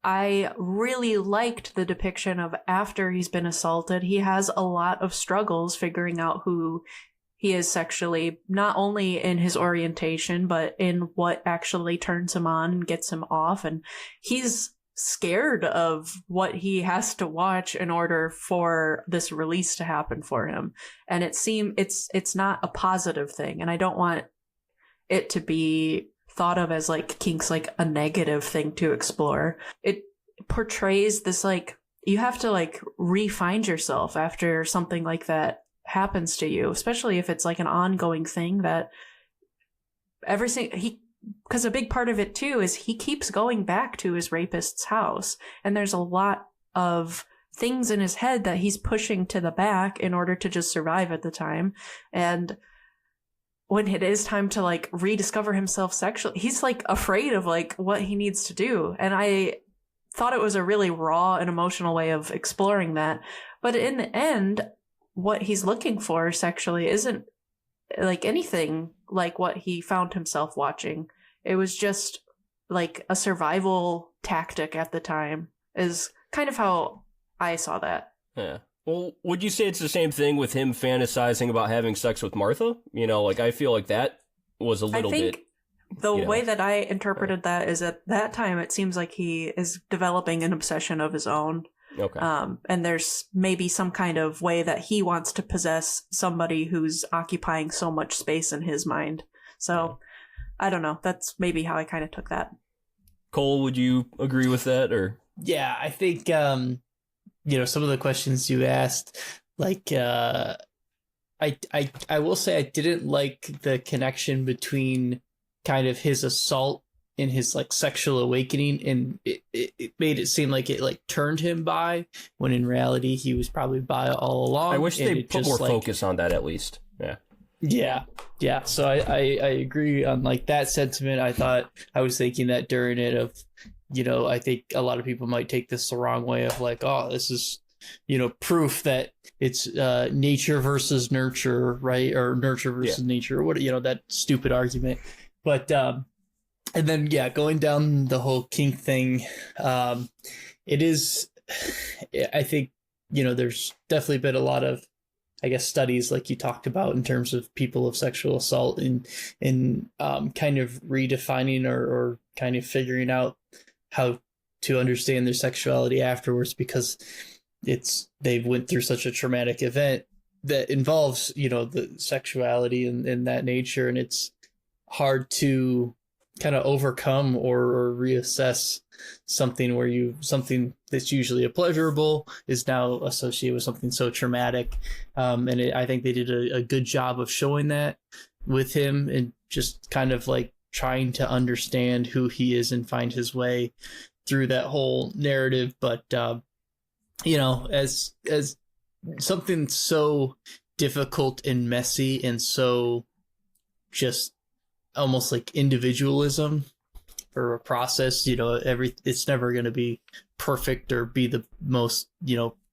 I really liked the depiction of after he's been assaulted. He has a lot of struggles figuring out who he is sexually, not only in his orientation, but in what actually turns him on and gets him off. And he's scared of what he has to watch in order for this release to happen for him. And it's not a positive thing. And I don't want it to be thought of as like kink's like a negative thing to explore. It portrays this like you have to like re-find yourself after something like that happens to you, especially if it's like an ongoing thing that because a big part of it too is he keeps going back to his rapist's house, and there's a lot of things in his head that he's pushing to the back in order to just survive at the time. And when it is time to like rediscover himself sexually, he's like afraid of like what he needs to do. And I thought it was a really raw and emotional way of exploring that. But in the end, what he's looking for sexually isn't like anything like what he found himself watching. It was just like a survival tactic at the time, is kind of how I saw that. Yeah. Well, would you say it's the same thing with him fantasizing about having sex with Martha? Like I feel like that was a little bit. The way that I interpreted that is at that time, it seems like he is developing an obsession of his own. Okay. And there's maybe some kind of way that he wants to possess somebody who's occupying so much space in his mind. So I don't know. That's maybe how I kind of took that. Cole, would you agree with that, or? Yeah, I think, some of the questions you asked, like, I will say I didn't like the connection between kind of his assault and his like sexual awakening, and it made it seem like it like turned him bi, when in reality he was probably bi all along. I wish they put more like, focus on that at least. Yeah. So I agree on like that sentiment. I was thinking that during it of, I think a lot of people might take this the wrong way of like, oh, this is, proof that it's nature versus nurture, right? Or nurture versus nature, or what, that stupid argument. But and then going down the whole kink thing, it is, I think, there's definitely been a lot of, I guess, studies like you talked about in terms of people of sexual assault and kind of redefining or kind of figuring out how to understand their sexuality afterwards, because they've went through such a traumatic event that involves, the sexuality and that nature. And it's hard to kind of overcome or reassess something that's usually a pleasurable is now associated with something so traumatic. I think they did a good job of showing that with him, and just kind of like trying to understand who he is and find his way through that whole narrative. But, as something so difficult and messy and so just almost like individualism, or a process. It's never going to be perfect or be the most,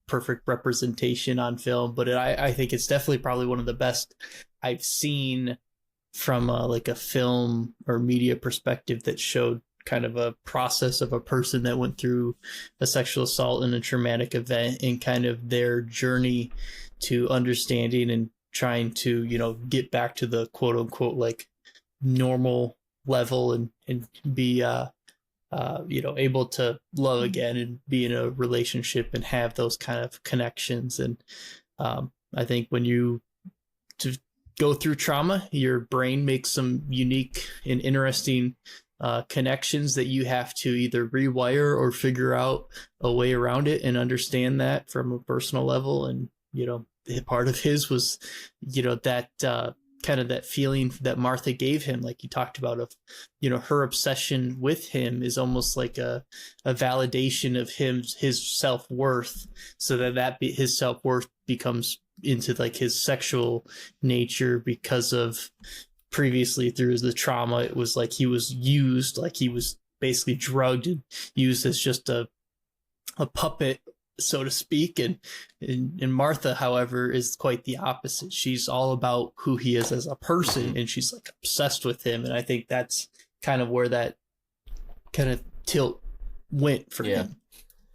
perfect representation on film, but I think it's definitely probably one of the best I've seen from like a film or media perspective that showed kind of a process of a person that went through a sexual assault and a traumatic event and kind of their journey to understanding and trying to, get back to the quote unquote like normal level and be able to love again and be in a relationship and have those kind of connections. And I think when you go through trauma, your brain makes some unique and interesting connections that you have to either rewire or figure out a way around it and understand that from a personal level. And, part of his was, that kind of that feeling that Martha gave him, like you talked about, of, her obsession with him is almost like a validation of his self-worth, so that his self-worth becomes into like his sexual nature because of previously through the trauma. It was like he was used, like he was basically drugged and used as just a puppet, so to speak. And Martha, however, is quite the opposite. She's all about who he is as a person, and she's like obsessed with him. And I think that's kind of where that kind of tilt went for him.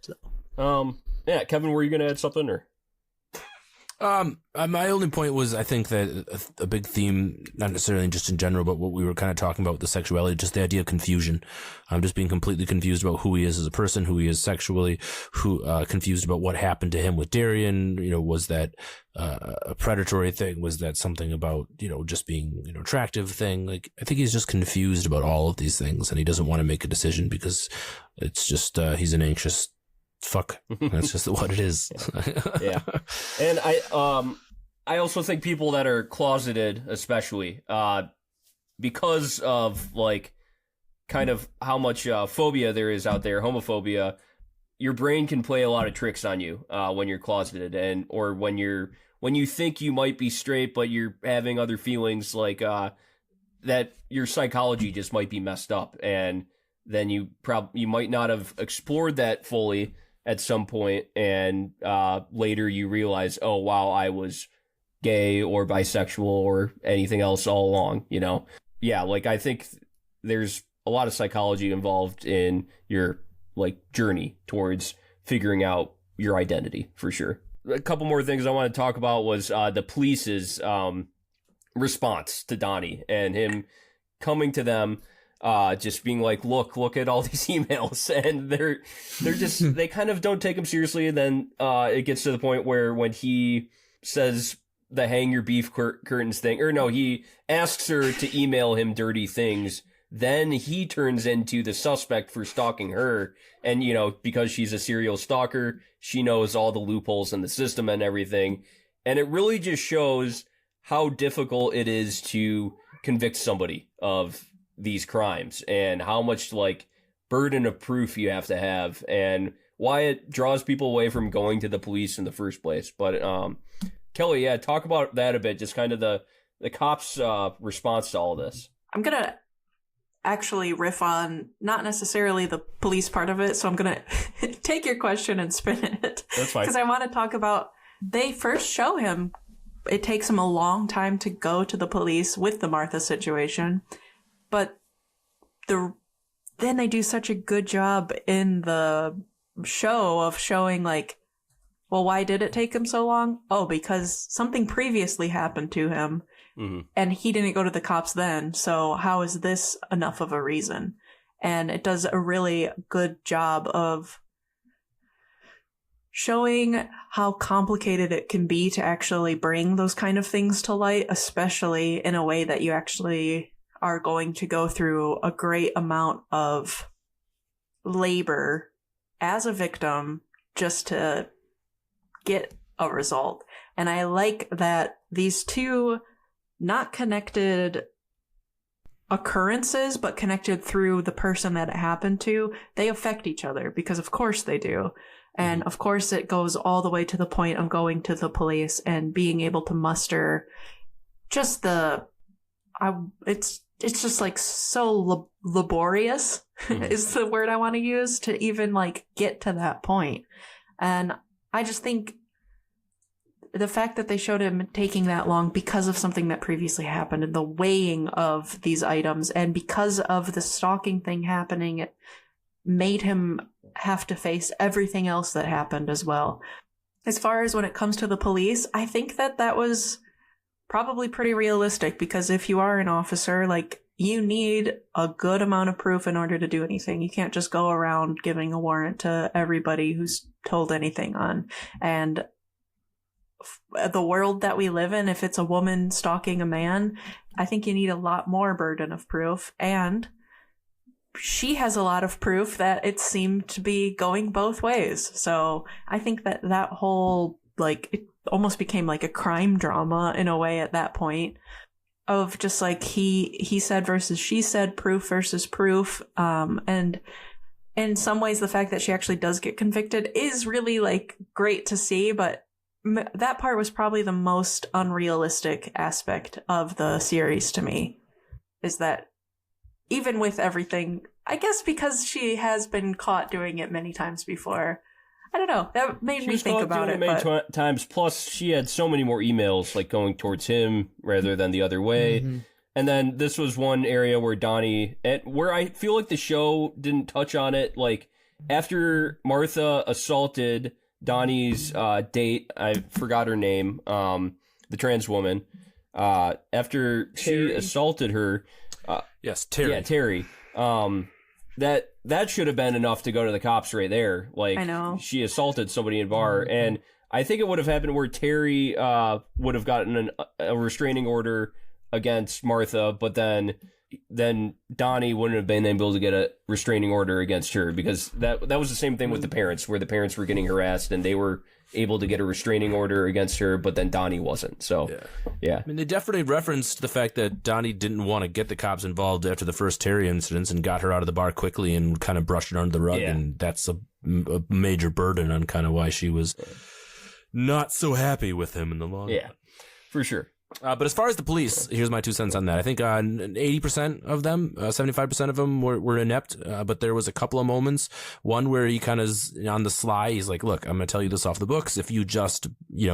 So. Kevin, were you going to add something or? My only point was, I think that a big theme, not necessarily just in general, but what we were kind of talking about with the sexuality, just the idea of confusion. Just being completely confused about who he is as a person, who he is sexually, confused about what happened to him with Darian. Was that a predatory thing? Was that something about, just being, attractive thing? Like, I think he's just confused about all of these things, and he doesn't want to make a decision because it's just, he's an anxious fuck. That's just what it is. Yeah. And I also think people that are closeted, especially, because of like kind of how much phobia there is out there, homophobia, your brain can play a lot of tricks on you when you're closeted, or when you think you might be straight but you're having other feelings, like that your psychology just might be messed up, and then you might not have explored that fully at some point, and later you realize, oh wow, I was gay or bisexual or anything else all along. Yeah, like I think there's a lot of psychology involved in your like journey towards figuring out your identity, for sure. A couple more things I want to talk about was the police's response to Donnie and him coming to them. Just being like, look at all these emails, and they're just, they kind of don't take him seriously. And then it gets to the point where when he says the hang your beef curtains thing, or no, he asks her to email him dirty things, then he turns into the suspect for stalking her. And, because she's a serial stalker, she knows all the loopholes in the system and everything. And it really just shows how difficult it is to convict somebody of these crimes, and how much like burden of proof you have to have, and why it draws people away from going to the police in the first place. But Kelly, talk about that a bit, just kind of the cops' response to all this. I'm gonna actually riff on not necessarily the police part of it, so I'm gonna take your question and spin it. That's fine, because I want to talk about, they first show him, it takes him a long time to go to the police with the Martha situation. But then they do such a good job in the show of showing like, well, why did it take him so long? Oh, because something previously happened to him, and he didn't go to the cops then. So how is this enough of a reason? And it does a really good job of showing how complicated it can be to actually bring those kind of things to light, especially in a way that you actually are going to go through a great amount of labor as a victim just to get a result. And I like that these two not connected occurrences, but connected through the person that it happened to, they affect each other, because of course they do. And of course it goes all the way to the point of going to the police and being able to muster just it's it's just like so laborious is the word I want to use to even like get to that point. And I just think the fact that they showed him taking that long because of something that previously happened and the weighing of these items, and because of the stalking thing happening, it made him have to face everything else that happened as well. As far as when it comes to the police, I think that was probably pretty realistic, because if you are an officer, like, you need a good amount of proof in order to do anything. You can't just go around giving a warrant to everybody who's told anything on. And the world that we live in, if it's a woman stalking a man, I think you need a lot more burden of proof. And she has a lot of proof that it seemed to be going both ways. So I think that whole, like, it almost became like a crime drama in a way at that point, of just like he said versus she said, proof versus proof. And in some ways, the fact that she actually does get convicted is really like great to see, but that part was probably the most unrealistic aspect of the series to me, is that even with everything, I guess because she has been caught doing it many times before, I don't know, that made me think about it. Many times, plus she had so many more emails like going towards him rather than the other way. Mm-hmm. And then this was one area where Donnie, where I feel like the show didn't touch on it, like after Martha assaulted Donnie's date, I forgot her name, the trans woman, after she assaulted her. Yes, Terry. Yeah, Terry. That should have been enough to go to the cops right there. Like, I know. She assaulted somebody in a bar, and I think it would have happened where Terry would have gotten a restraining order against Martha, but then Donnie wouldn't have been able to get a restraining order against her, because that was the same thing with the parents, where the parents were getting harassed and they were able to get a restraining order against her, but then Donnie wasn't. So, yeah. I mean, they definitely referenced the fact that Donnie didn't want to get the cops involved after the first Terry incidents and got her out of the bar quickly and kind of brushed it under the rug. Yeah. And that's a major burden on kind of why she was not so happy with him in the long run. Yeah, for sure. But as far as the police, here's my 2 cents on that. I think 80% of them, 75% of them were inept. But there was a couple of moments. One where he kind of on the sly, he's like, look, I'm going to tell you this off the books. If you just,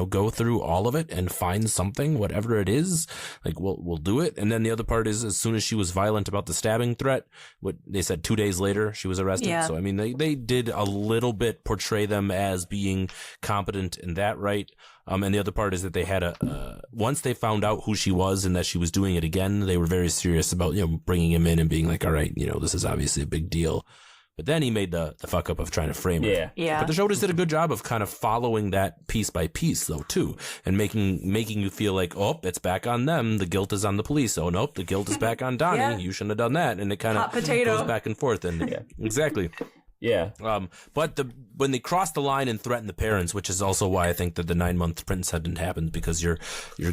go through all of it and find something, whatever it is, like we'll do it. And then the other part is, as soon as she was violent about the stabbing threat, what they said 2 days later, she was arrested. Yeah. So, I mean, they did a little bit portray them as being competent in that, right? And the other part is that they had once they found out who she was and that she was doing it again, they were very serious about, bringing him in and being like, all right, this is obviously a big deal. But then he made the fuck up of trying to frame her. Yeah. But the show just did a good job of kind of following that piece by piece, though, too, and making you feel like, oh, it's back on them. The guilt is on the police. Oh, nope, the guilt is back on Donnie. Yeah. You shouldn't have done that. And it kind of goes back and forth. And exactly. Yeah. But when they crossed the line and threatened the parents, which is also why I think that the 9-month prison sentence happened, because you're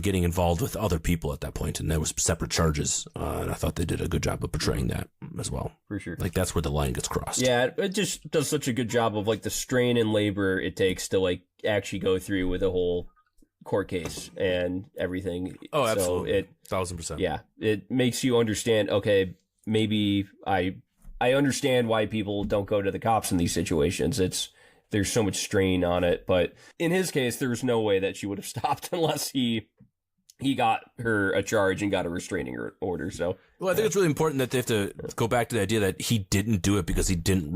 getting involved with other people at that point, and there was separate charges. And I thought they did a good job of portraying that as well. For sure. Like, that's where the line gets crossed. Yeah, it just does such a good job of like the strain and labor it takes to like actually go through with a whole court case and everything. Oh, absolutely. So 1000%. Yeah, it makes you understand. Okay, maybe I understand why people don't go to the cops in these situations. There's so much strain on it, but in his case, there was no way that she would have stopped unless he got her a charge and got a restraining order. So, well, I think it's really important that they have to go back to the idea that he didn't do it because he didn't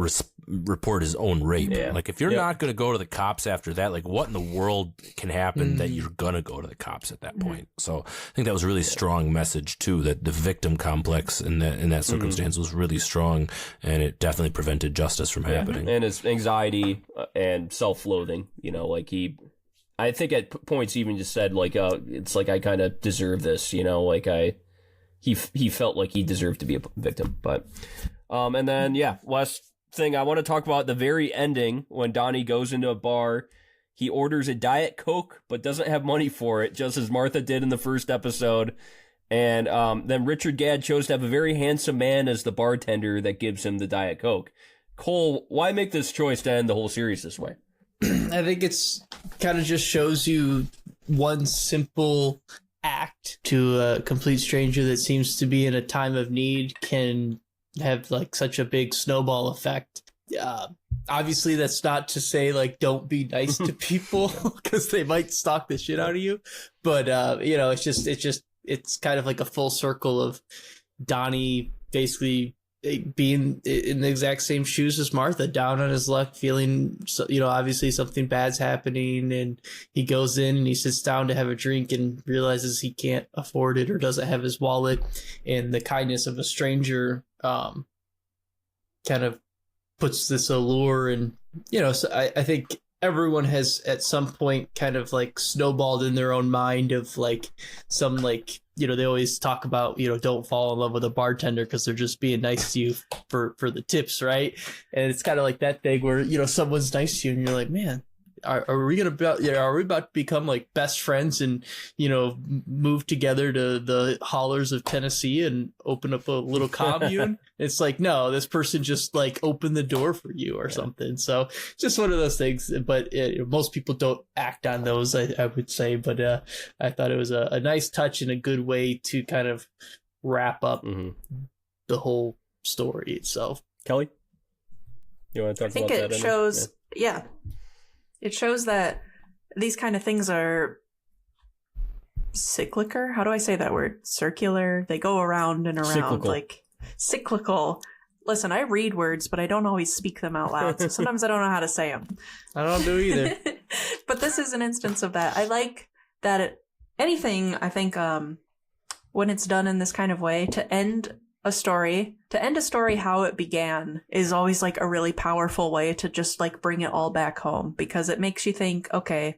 report his own rape. Yeah. Like, if you're not going to go to the cops after that, like, what in the world can happen that you're going to go to the cops at that point? So I think that was a really strong message, too, that the victim complex in that circumstance was really strong, and it definitely prevented justice from happening. And his anxiety and self-loathing, like I think at points even just said, like, it's like I kind of deserve this, like he felt like he deserved to be a victim. But and then last thing I want to talk about, the very ending when Donnie goes into a bar, he orders a Diet Coke but doesn't have money for it, just as Martha did in the first episode. And then Richard Gadd chose to have a very handsome man as the bartender that gives him the Diet Coke. Cole, why make this choice to end the whole series this way? I think it's kind of just shows you one simple act to a complete stranger that seems to be in a time of need can have like such a big snowball effect. Obviously that's not to say like don't be nice to people because they might stalk the shit out of you, but it's kind of like a full circle of Donnie basically being in the exact same shoes as Martha, down on his luck, feeling, obviously something bad's happening, and he goes in and he sits down to have a drink and realizes he can't afford it or doesn't have his wallet, and the kindness of a stranger kind of puts this allure. And so I think everyone has at some point kind of like snowballed in their own mind of like some like, they always talk about, don't fall in love with a bartender because they're just being nice to you for the tips, right? And it's kind of like that thing where, someone's nice to you and you're like, man, are we about to become like best friends and, move together to the hollers of Tennessee and open up a little commune? It's like, no, this person just like opened the door for you or something. So just one of those things, but most people don't act on those, I would say. But I thought it was a nice touch and a good way to kind of wrap up the whole story itself. Kelly, you want to talk about that? I think it shows, yeah. It shows that these kind of things are cyclical. How do I say that word? Circular. They go around and around. Cyclical. Like cyclical. Listen, I read words, but I don't always speak them out loud. So sometimes I don't know how to say them. I don't do either. But this is an instance of that. I like that anything, I think, when it's done in this kind of way, to end a story how it began is always like a really powerful way to just like bring it all back home, because it makes you think, okay,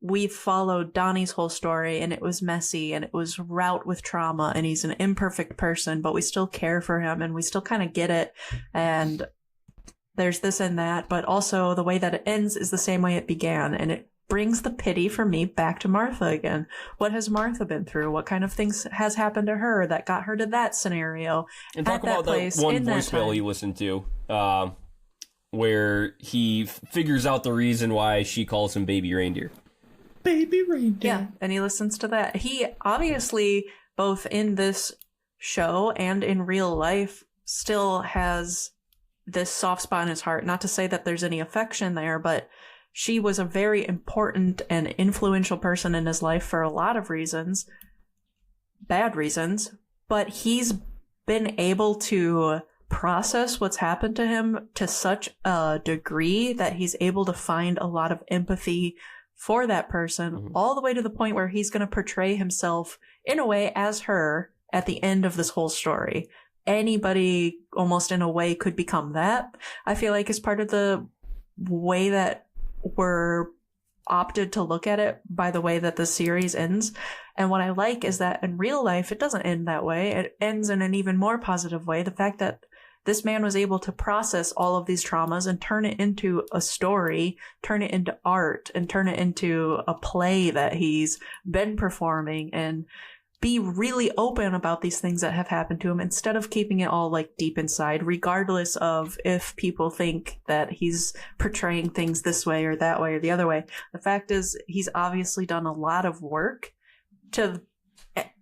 we've followed Donnie's whole story and it was messy and it was wrought with trauma and he's an imperfect person, but we still care for him and we still kind of get it. And there's this and that, but also the way that it ends is the same way it began, and it brings the pity for me back to Martha again. What has Martha been through? What kind of things has happened to her that got her to that scenario? And talk about that one voicemail he listened to, where he figures out the reason why she calls him Baby Reindeer. Baby Reindeer. Yeah, and he listens to that. He obviously, both in this show and in real life, still has this soft spot in his heart. Not to say that there's any affection there, but she was a very important and influential person in his life for a lot of reasons, bad reasons, but he's been able to process what's happened to him to such a degree that he's able to find a lot of empathy for that person, all the way to the point where he's going to portray himself in a way as her at the end of this whole story. Anybody almost in a way could become that. I feel like is part of the way that we're opted to look at it by the way that the series ends. And what I like is that in real life, it doesn't end that way. It ends in an even more positive way. The fact that this man was able to process all of these traumas and turn it into a story, turn it into art, and turn it into a play that he's been performing, and be really open about these things that have happened to him instead of keeping it all like deep inside, regardless of if people think that he's portraying things this way or that way or the other way. The fact is, he's obviously done a lot of work to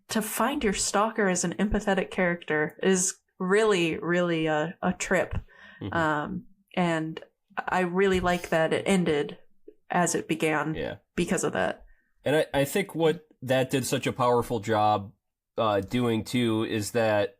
find your stalker as an empathetic character is really, really a trip. And I really like that it ended as it began because of that. And I think what that did such a powerful job doing too is that,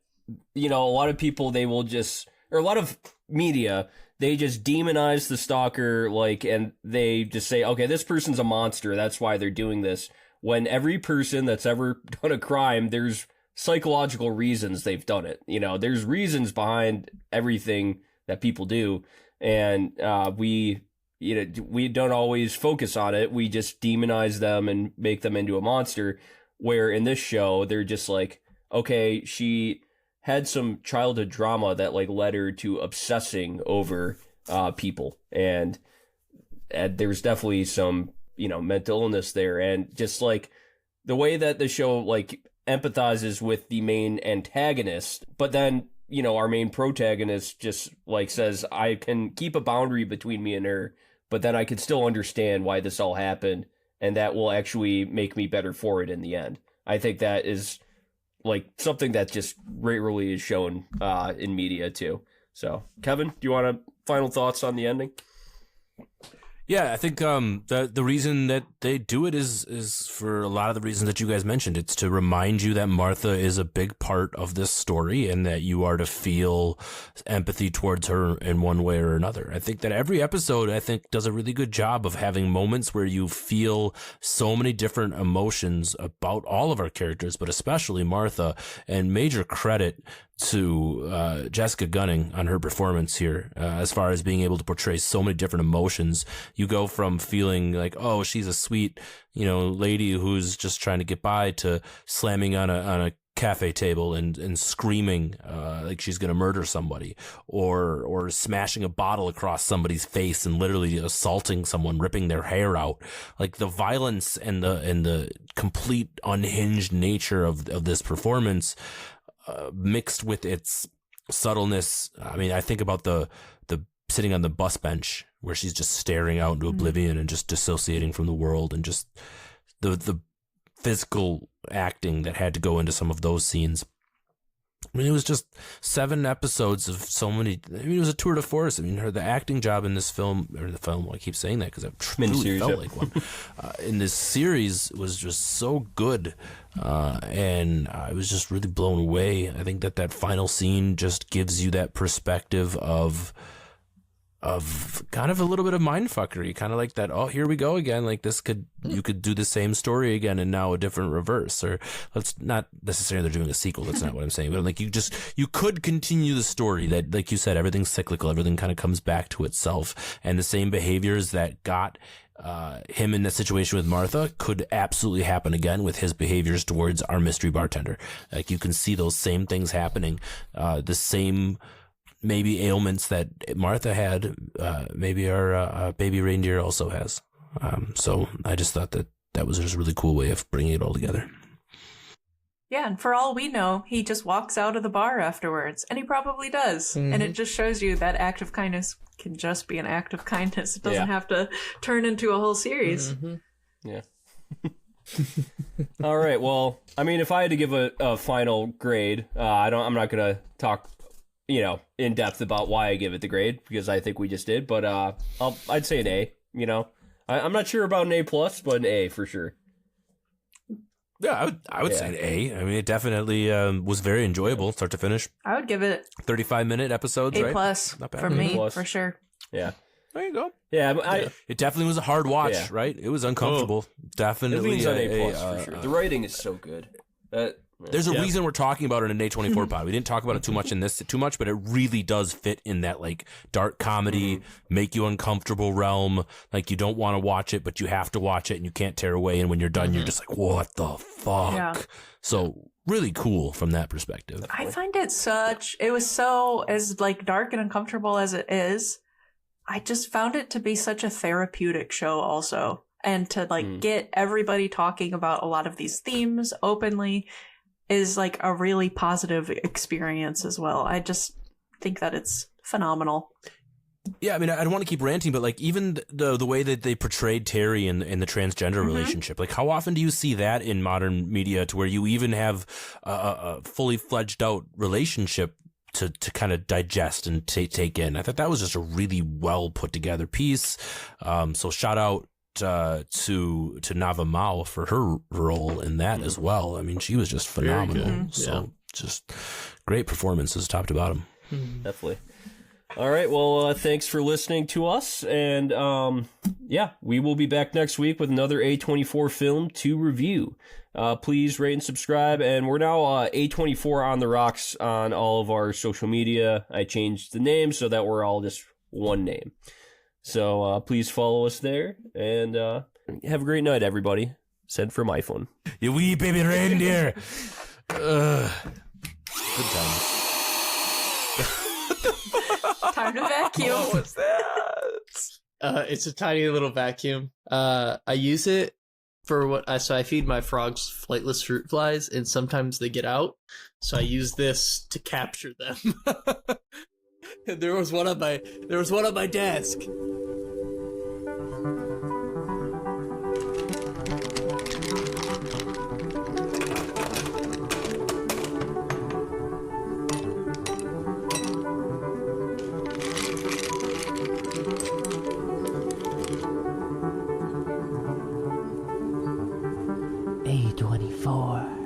a lot of people, they will just, or a lot of media, they just demonize the stalker, and they just say, okay, this person's a monster, that's why they're doing this. When every person that's ever done a crime, there's psychological reasons they've done it. There's reasons behind everything that people do. And we don't always focus on it. We just demonize them and make them into a monster, where in this show, they're just like, okay, she had some childhood drama that led her to obsessing over people. And there's definitely some, mental illness there. And just the way that the show empathizes with the main antagonist, but then, our main protagonist just says, I can keep a boundary between me and her, but then I can still understand why this all happened, and that will actually make me better for it in the end. I think that is like something that just rarely is shown in media too. So, Kevin, do you want final thoughts on the ending? Yeah, I think the reason that they do it is for a lot of the reasons that you guys mentioned. It's to remind you that Martha is a big part of this story and that you are to feel empathy towards her in one way or another. I think that every episode, does a really good job of having moments where you feel so many different emotions about all of our characters, but especially Martha, and major credit to Jessica Gunning on her performance here, as far as being able to portray so many different emotions. You go from feeling like, oh, she's a sweet, lady who's just trying to get by, to slamming on a cafe table and screaming like she's going to murder somebody, or smashing a bottle across somebody's face and literally assaulting someone, ripping their hair out. Like the violence and the complete unhinged nature of this performance, mixed with its subtleness. I mean, I think about the sitting on the bus bench where she's just staring out into oblivion and just dissociating from the world, and just the physical acting that had to go into some of those scenes. I mean, it was just 7 episodes of so many. I mean, it was a tour de force. I mean, the acting job in this film, I keep saying that because it truly felt like one. In this series was just so good. And I was just really blown away. I think that final scene just gives you that perspective of kind of a little bit of mindfuckery, kind of like that, oh, here we go again. Like you could do the same story again and now a different reverse. Or let's not necessarily they're doing a sequel. That's not what I'm saying. But like you could continue the story that, like you said, everything's cyclical. Everything kind of comes back to itself. And the same behaviors that got him in that situation with Martha could absolutely happen again with his behaviors towards our mystery bartender. Like you can see those same things happening, the same maybe ailments that Martha had, maybe our baby reindeer also has. So I just thought that was just a really cool way of bringing it all together. Yeah, and for all we know, he just walks out of the bar afterwards, and he probably does. And it just shows you that act of kindness can just be an act of kindness. It doesn't have to turn into a whole series. Yeah. All right. Well, I mean, if I had to give a final grade, I'm not gonna talk in depth about why I give it the grade, because I think we just did, but I'd say an A. I'm not sure about an A+, but an A for sure. Yeah, I would say an A. I mean, it definitely was very enjoyable, start to finish. I would give it 35-minute episodes, A+, right? Not bad. For me, for sure. Yeah. There you go. Yeah, it definitely was a hard watch, right? It was uncomfortable. Definitely. It leans on A+ for sure. The writing is so good. There's a reason we're talking about it in an A24 pod. We didn't talk about it too much, but it really does fit in that like dark comedy, make you uncomfortable realm. Like you don't want to watch it, but you have to watch it and you can't tear away. And when you're done, you're just like, what the fuck? Yeah. So really cool from that perspective. I find it was so as like dark and uncomfortable as it is. I just found it to be such a therapeutic show also. And to like get everybody talking about a lot of these themes openly is like a really positive experience as well. I just think that it's phenomenal. Yeah, I mean, I don't want to keep ranting, but like even the way that they portrayed Terry in the transgender relationship, like how often do you see that in modern media to where you even have a fully fledged out relationship to kind of digest and take in? I thought that was just a really well put together piece. So shout out to Nava Mao for her role in that as well. I mean, she was just phenomenal. So just great performances top to bottom. Definitely. All right. Well, thanks for listening to us. And we will be back next week with another A24 film to review. Please rate and subscribe. And we're now A24 on the rocks on all of our social media. I changed the name so that we're all just one name. So please follow us there, and have a great night, everybody. Send from iPhone. You wee baby reindeer. Good times. Time to vacuum. What was that? It's a tiny little vacuum. I use it for so I feed my frogs flightless fruit flies, and sometimes they get out. So I use this to capture them. There was one on my desk. A24.